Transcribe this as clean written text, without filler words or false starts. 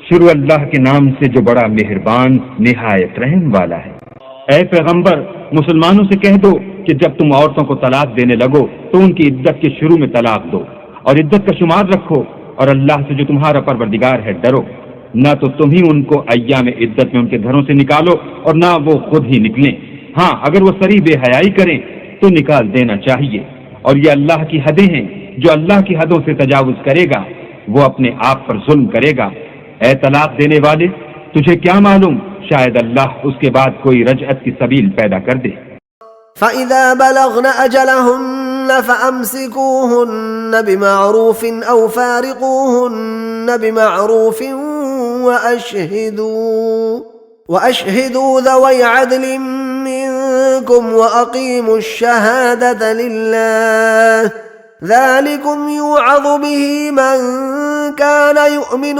शुरू अल्लाह के नाम से जो बड़ा मेहरबान निहायत रहम वाला है। ऐ पैगंबर, मुसलमानों से कह दो कि जब तुम औरतों को तलाक देने लगो तो उनकी इद्दत के शुरू में तलाक दो और इद्दत का शुमार रखो, और अल्लाह से जो तुम्हारा परवरदिगार है डरो। न तो तुम ही उनको अय्याम इद्दत में उनके घरों से निकालो और ना वो खुद ही निकलें। हाँ, अगर वो सरी बेहयाई करें तो निकाल देना चाहिए। और ये अल्लाह की हदें हैं, जो अल्लाह की हदों से तजावुज करेगा वो अपने आप पर जुल्म करेगा। ऐ तलाक देने वाले, तुझे क्या मालूम, शायद अल्लाह उसके बाद कोई रजअत की सबील पैदा कर दे। फ़इज़ा बलग़न अजलहुन्न फ़अम्सिकूहुन्न बिमअरूफ़ औ फ़ारिक़ूहुन्न बिमअरूफ़ वअशहिदू ज़वै अदलिन मिनकुम वअक़ीमुश शहादत लिल्लाह ज़ालिकुम युअज़ु बिही मन कान युअमिनु